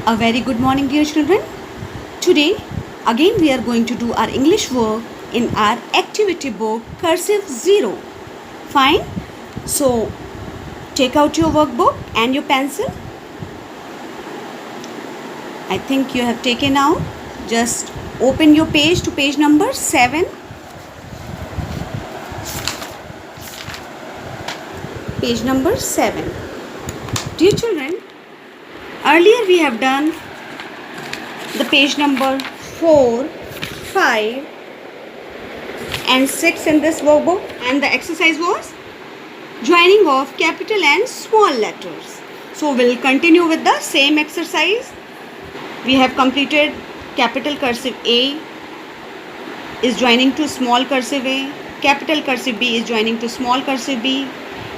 A very good morning, dear children. Today, again, we are going to do our English work in our activity book Cursive Zero. Fine? So, take out your workbook and your pencil. I think you have taken out. Just open your page to page number 7. Page number 7. Dear children, earlier we have done the page number 4, 5 and 6 in this workbook, and the exercise was joining of capital and small letters. So we'll continue with the same exercise. We have completed capital cursive A is joining to small cursive A, capital cursive B is joining to small cursive B,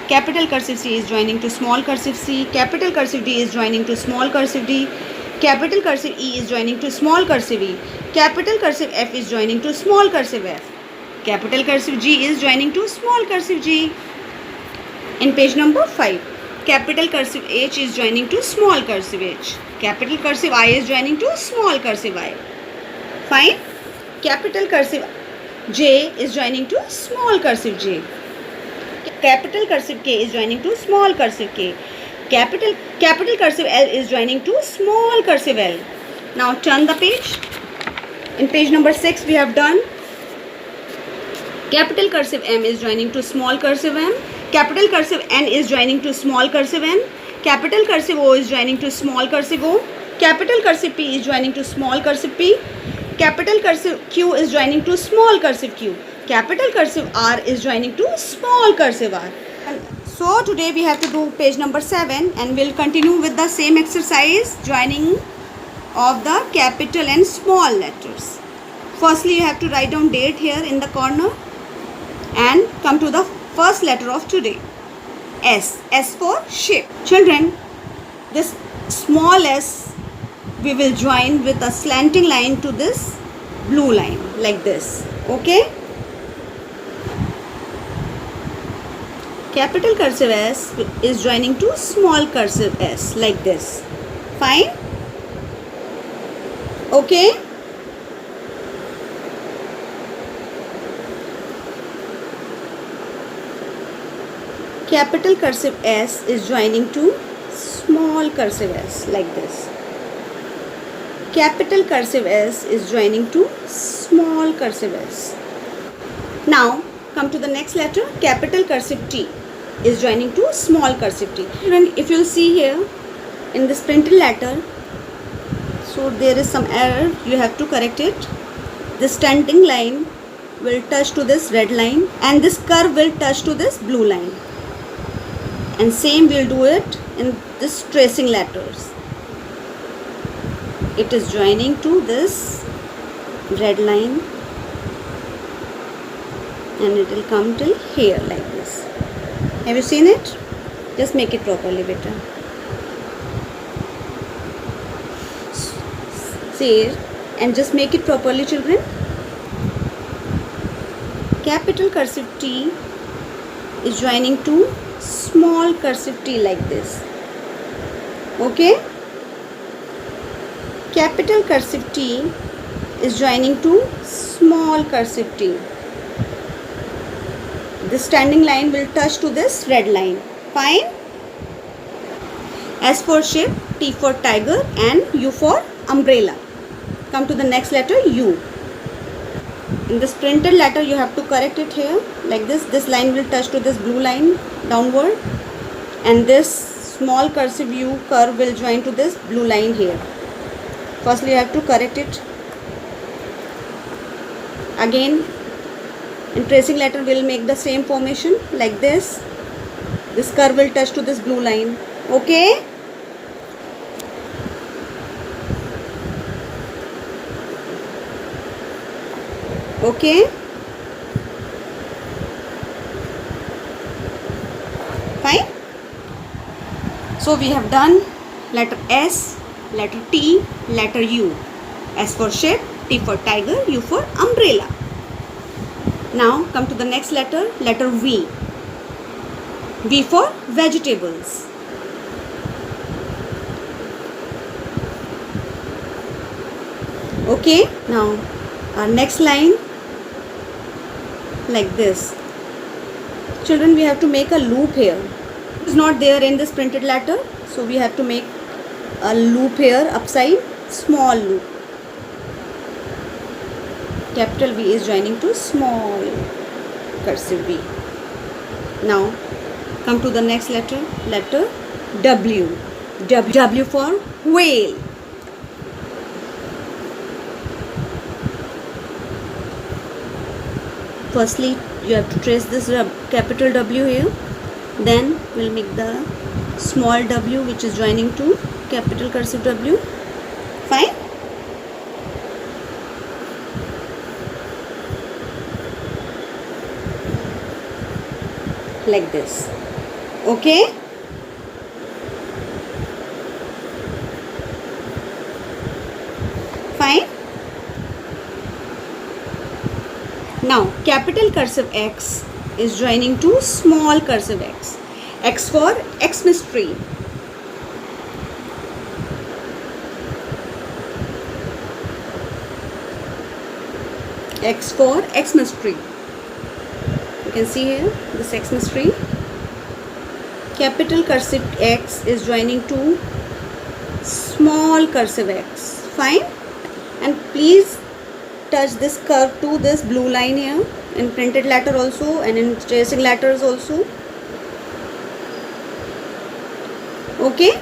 capital cursive C is joining to small cursive C, capital cursive D is joining to small cursive D, capital cursive E is joining to small cursive E, capital cursive F is joining to small cursive F, capital cursive G is joining to small cursive G. In page number 5, capital cursive H is joining to small cursive H, capital cursive I is joining to small cursive I. Fine. Capital cursive J is joining to small cursive J. Capital cursive K is joining to small cursive K. Capital cursive L is joining to small cursive L. Now turn the page. In page number 6 we have done capital cursive M is joining to small cursive M. Capital cursive N is joining to small cursive N. Capital cursive O is joining to small cursive O. Capital cursive P is joining to small cursive P. Capital cursive Q is joining to small cursive Q. Capital cursive R is joining to small cursive R. So today we have to do page number 7, and we'll continue with the same exercise, joining of the capital and small letters. Firstly, you have to write down date here in the corner and come to the first letter of today, S. S for ship. Children, this small s we will join with a slanting line to this blue line like this. Okay? Capital cursive S is joining to small cursive s like this. Fine? Okay? Capital cursive S is joining to small cursive s like this. Capital cursive S is joining to small cursive s. Now come to the next letter. Capital cursive T is joining to small cursive t. Children, if you see here in this printed letter, so there is some error, you have to correct it. This standing line will touch to this red line and this curve will touch to this blue line, and same we'll do it in this tracing letters. It is joining to this red line and it will come till here like this. Have you seen it? Just make it properly, beta. See it and just make it properly, children. Capital cursive T is joining to small cursive t like this. Okay? Capital cursive T is joining to small cursive t. This standing line will touch to this red line. Fine? S for ship, T for tiger and U for umbrella. Come to the next letter, U. In this printed letter you have to correct it here like this. This line will touch to this blue line downward, and this small cursive U curve will join to this blue line here. Firstly you have to correct it. Again in tracing letter we will make the same formation like this. This curve will touch to this blue line. Okay? Okay? Fine? So we have done letter S, letter T, letter U. S for ship, T for tiger, U for umbrella. Now come to the next letter, letter V. V for vegetables. Okay, now our next line, like this. Children, we have to make a loop here. It's not there in this printed letter, so we have to make a loop here upside, small loop. Capital V is joining to small cursive V. Now come to the next letter, letter W. W for whale. Firstly, you have to trace this capital W here. Then we'll make the small w which is joining to capital cursive W. Fine. Like this. Okay. Fine. Now capital cursive X is joining to small cursive x. X for Xmas tree. X for Xmas tree. You can see here this Xmas tree. Capital cursive X is joining to small cursive x. Fine. And please touch this curve to this blue line here in printed letter also and in tracing letters also. Okay.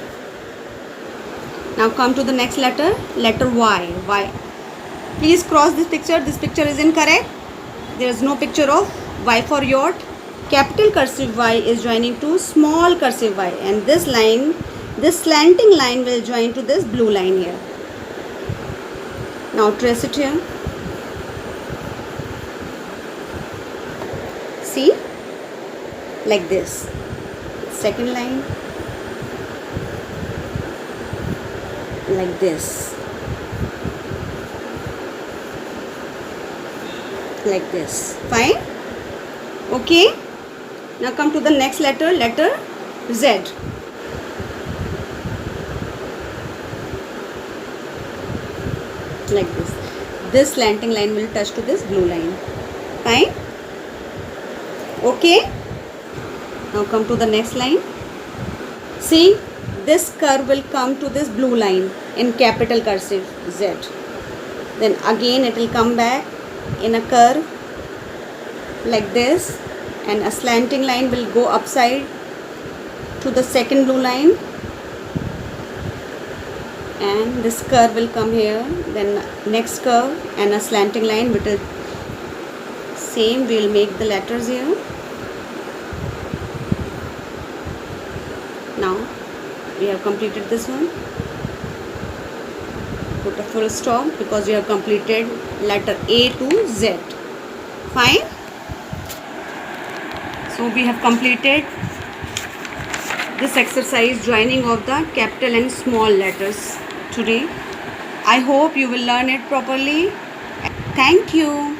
Now come to the next letter, letter Y. Y. Please cross this picture. This picture is incorrect. There is no picture of Y for yacht. Capital cursive Y is joining to small cursive y, and this line, this slanting line will join to this blue line here. Now trace it here. See, like this. Second line, like this, like this. Fine. Okay. Now come to the next letter, letter Z. Like this. This slanting line will touch to this blue line. Fine. Okay. Now come to the next line. See, this curve will come to this blue line in capital cursive Z. Then again it will come back in a curve like this, and a slanting line will go upside to the second blue line, and this curve will come here, then next curve and a slanting line which will same. We will make the letters here. Now we have completed this one. Put a full stop because we have completed letter A to Z. Fine. So we have completed this exercise, joining of the capital and small letters today. I hope you will learn it properly. Thank you.